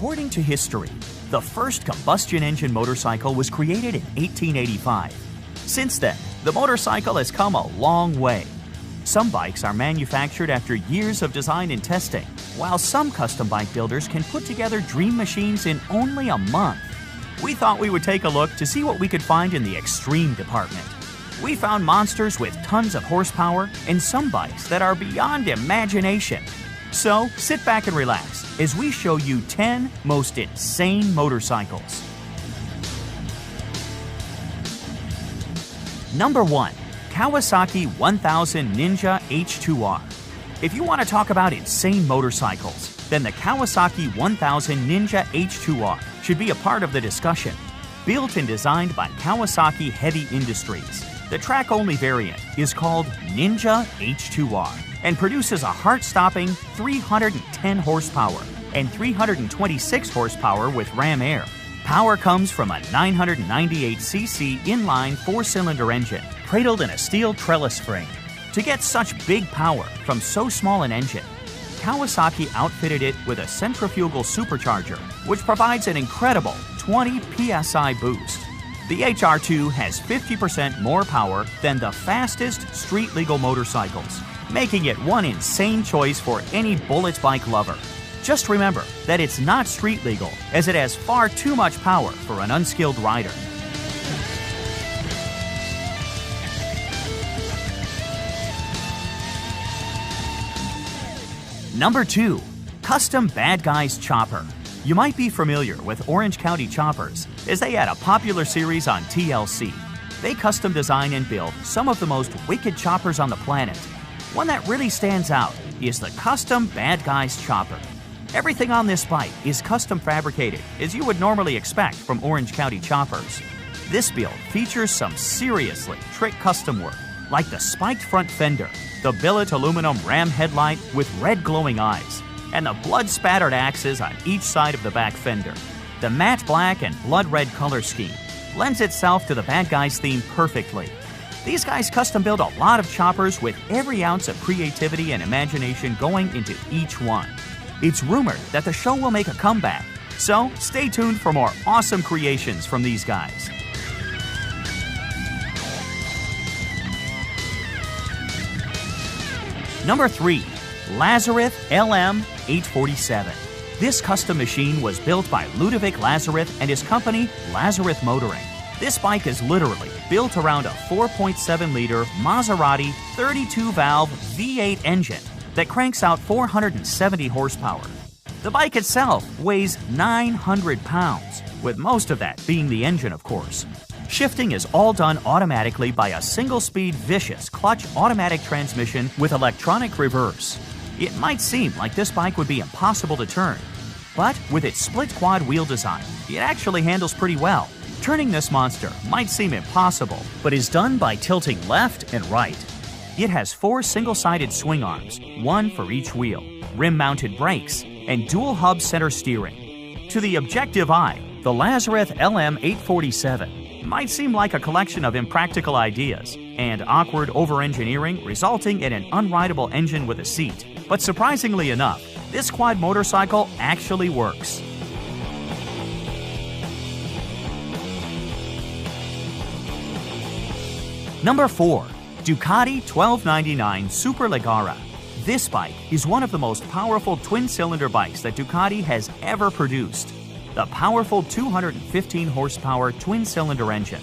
According to history, the first combustion engine motorcycle was created in 1885. Since then, the motorcycle has come a long way. Some bikes are manufactured after years of design and testing, while some custom bike builders can put together dream machines in only a month. We thought we would take a look to see what we could find in the extreme department. We found monsters with tons of horsepower and some bikes that are beyond imagination. So sit back and relax as we show you 10 most insane motorcycles. Number 1. Kawasaki 1000 Ninja H2R. If you want to talk about insane motorcycles, then the Kawasaki 1000 Ninja H2R should be a part of the discussion. Built and designed by Kawasaki Heavy Industries, the track-only variant is called Ninja H2R and produces a heart-stopping 310 horsepower and 326 horsepower with ram air. Power comes from a 998cc inline four-cylinder engine cradled in a steel trellis frame. To get such big power from so small an engine, Kawasaki outfitted it with a centrifugal supercharger, which provides an incredible 20 psi boost. The HR2 has 50% more power than the fastest street-legal motorcycles, making it one insane choice for any bullet bike lover. Just remember that it's not street legal, as it has far too much power for an unskilled rider. Number 2. Custom Bad Guys Chopper. You might be familiar with Orange County Choppers, as they had a popular series on TLC. They custom design and build some of the most wicked choppers on the planet. One that really stands out is the Custom Bad Guys Chopper. Everything on this bike is custom fabricated, as you would normally expect from Orange County Choppers. This build features some seriously trick custom work, like the spiked front fender, the billet aluminum ram headlight with red glowing eyes, and the blood-spattered axes on each side of the back fender. The matte black and blood red color scheme lends itself to the Bad Guys theme perfectly. These guys custom build a lot of choppers with every ounce of creativity and imagination going into each one. It's rumored that the show will make a comeback, so stay tuned for more awesome creations from these guys. Number 3. Lazareth LM847. This custom machine was built by Ludovic Lazareth and his company, Lazareth Motoring. This bike is literally built around a 4.7-liter Maserati 32-valve V8 engine that cranks out 470 horsepower. The bike itself weighs 900 pounds, with most of that being the engine, of course. Shifting is all done automatically by a single-speed vicious clutch automatic transmission with electronic reverse. It might seem like this bike would be impossible to turn, but with its split quad wheel design, it actually handles pretty well. Turning this monster might seem impossible, but is done by tilting left and right. It has 4 single-sided swing arms, one for each wheel, rim-mounted brakes, and dual-hub center steering. To the objective eye, the Lazareth LM847 might seem like a collection of impractical ideas and awkward over-engineering resulting in an unrideable engine with a seat. But surprisingly enough, this quad motorcycle actually works. Number 4. Ducati 1299 Superleggera. This bike is one of the most powerful twin-cylinder bikes that Ducati has ever produced. The powerful 215 horsepower twin-cylinder engine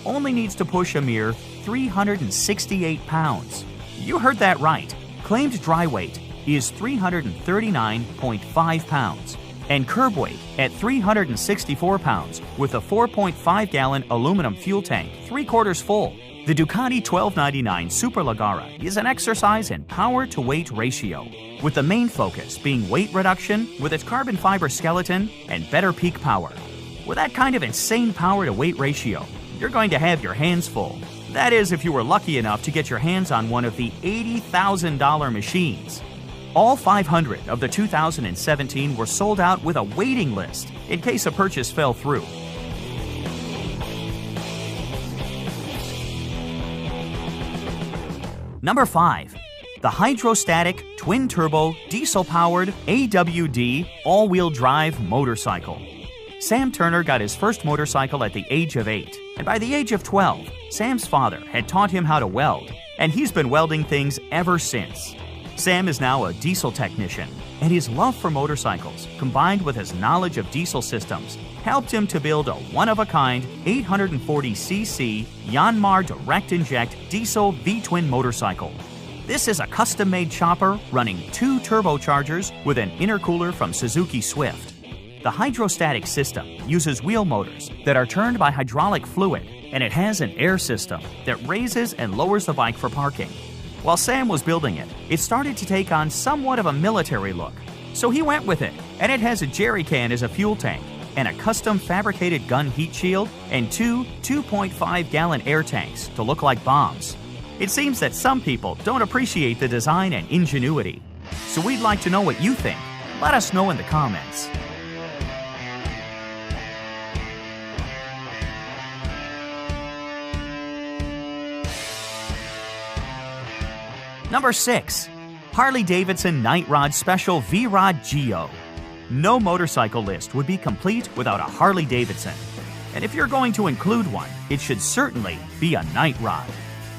only needs to push a mere 368 pounds. You heard that right. Claimed dry weight is 339.5 pounds and curb weight at 364 pounds with a 4.5-gallon aluminum fuel tank, 3/4 full. The Ducati 1299 Superleggera is an exercise in power-to-weight ratio, with the main focus being weight reduction with its carbon fiber skeleton and better peak power. With that kind of insane power-to-weight ratio, you're going to have your hands full. That is, if you were lucky enough to get your hands on one of the $80,000 machines. All 500 of the 2017 were sold out with a waiting list in case a purchase fell through. Number 5. the hydrostatic, twin-turbo, diesel-powered AWD all-wheel drive motorcycle. Sam Turner got his first motorcycle at the age of 8, and by the age of 12, Sam's father had taught him how to weld, and he's been welding things ever since. Sam is now a diesel technician, and his love for motorcycles, combined with his knowledge of diesel systems, helped him to build a one-of-a-kind 840cc Yanmar direct inject diesel V-twin motorcycle. This is a custom-made chopper running 2 turbochargers with an intercooler from Suzuki Swift. The hydrostatic system uses wheel motors that are turned by hydraulic fluid, and it has an air system that raises and lowers the bike for parking. While Sam was building it, it started to take on somewhat of a military look, so he went with it, and it has a jerry can as a fuel tank, and a custom fabricated gun heat shield, and 2 2.5-gallon air tanks to look like bombs. It seems that some people don't appreciate the design and ingenuity. So we'd like to know what you think. Let us know in the comments. Number 6. Harley-Davidson Night Rod Special V-Rod Geo. No motorcycle list would be complete without a Harley-Davidson. And if you're going to include one, it should certainly be a Night Rod.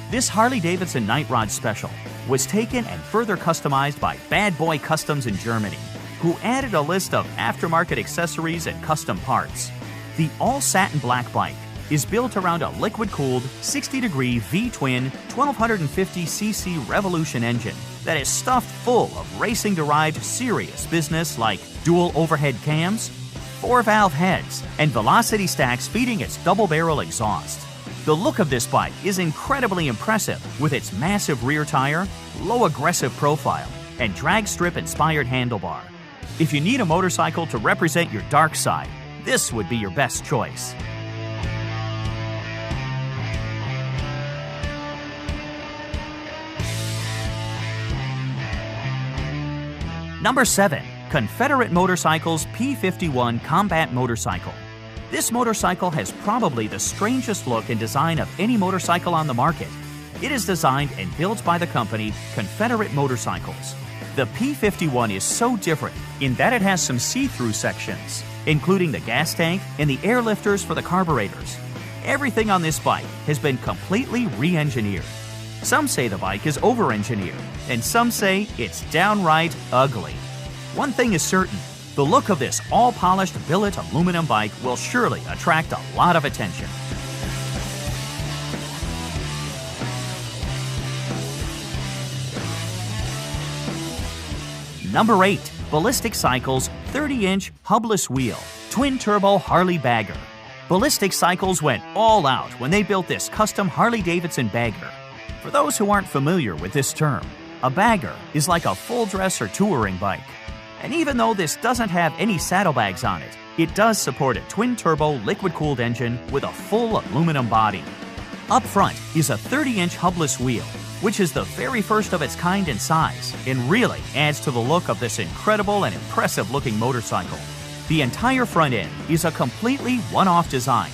This Harley-Davidson Night Rod Special was taken and further customized by Bad Boy Customs in Germany, who added a list of aftermarket accessories and custom parts. The all-satin black bike is built around a liquid-cooled 60-degree V-twin 1250cc Revolution engine that is stuffed full of racing-derived serious business like dual overhead cams, 4-valve heads, and velocity stacks feeding its double-barrel exhaust. The look of this bike is incredibly impressive with its massive rear tire, low aggressive profile, and drag strip-inspired handlebar. If you need a motorcycle to represent your dark side, this would be your best choice. Number 7. Confederate Motorcycles P-51 Combat Motorcycle. This motorcycle has probably the strangest look and design of any motorcycle on the market. It is designed and built by the company Confederate Motorcycles. The P-51 is so different in that it has some see-through sections, including the gas tank and the air lifters for the carburetors. Everything on this bike has been completely re-engineered. Some say the bike is over-engineered, and some say it's downright ugly. One thing is certain, the look of this all-polished billet aluminum bike will surely attract a lot of attention. Number 8. Ballistic Cycles 30-inch hubless wheel, twin-turbo Harley Bagger. Ballistic Cycles went all out when they built this custom Harley-Davidson bagger. For those who aren't familiar with this term, a bagger is like a full-dress or touring bike. And even though this doesn't have any saddlebags on it, it does support a twin-turbo liquid-cooled engine with a full aluminum body. Up front is a 30-inch hubless wheel, which is the very first of its kind in size and really adds to the look of this incredible and impressive-looking motorcycle. The entire front end is a completely one-off design.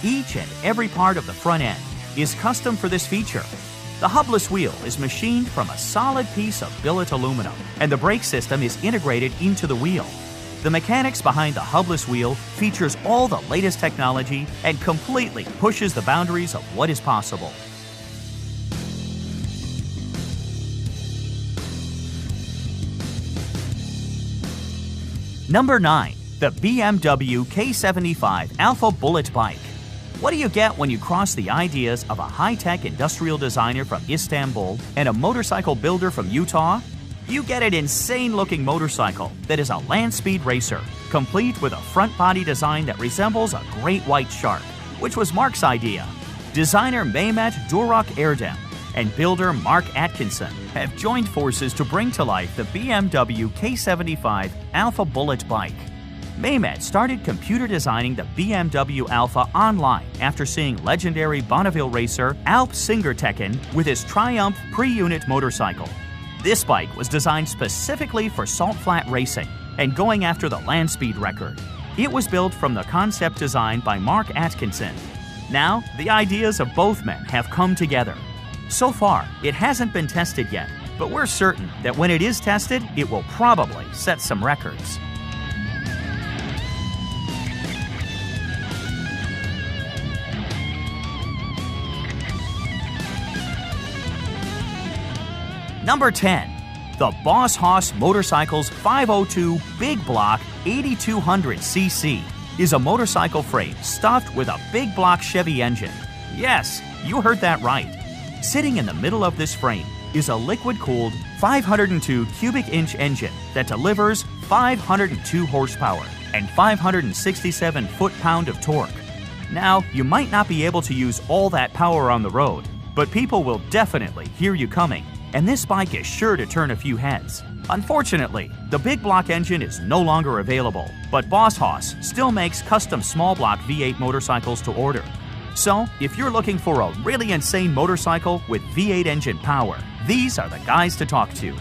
Each and every part of the front end is custom for this feature. The hubless wheel is machined from a solid piece of billet aluminum, and the brake system is integrated into the wheel. The mechanics behind the hubless wheel features all the latest technology and completely pushes the boundaries of what is possible. Number 9. The BMW K75 Alpha Bullet Bike. What do you get when you cross the ideas of a high-tech industrial designer from Istanbul and a motorcycle builder from Utah? You get an insane-looking motorcycle that is a land speed racer, complete with a front body design that resembles a great white shark, which was Mark's idea. Designer Mehmet Durak Erdem and builder Mark Atkinson have joined forces to bring to life the BMW K75 Alpha Bullet Bike. Mehmet started computer designing the BMW Alpha online after seeing legendary Bonneville racer Alp Singertekken with his Triumph pre-unit motorcycle. This bike was designed specifically for salt flat racing and going after the land speed record. It was built from the concept design by Mark Atkinson. Now, the ideas of both men have come together. So far, it hasn't been tested yet, but we're certain that when it is tested, it will probably set some records. Number 10. The Boss Hoss Motorcycles 502 Big Block 8200cc is a motorcycle frame stuffed with a big block Chevy engine. Yes, you heard that right. Sitting in the middle of this frame is a liquid-cooled 502 cubic inch engine that delivers 502 horsepower and 567 foot-pound of torque. Now, you might not be able to use all that power on the road, but people will definitely hear you coming, and this bike is sure to turn a few heads. Unfortunately, the big block engine is no longer available, but Boss Hoss still makes custom small block V8 motorcycles to order. So, if you're looking for a really insane motorcycle with V8 engine power, these are the guys to talk to.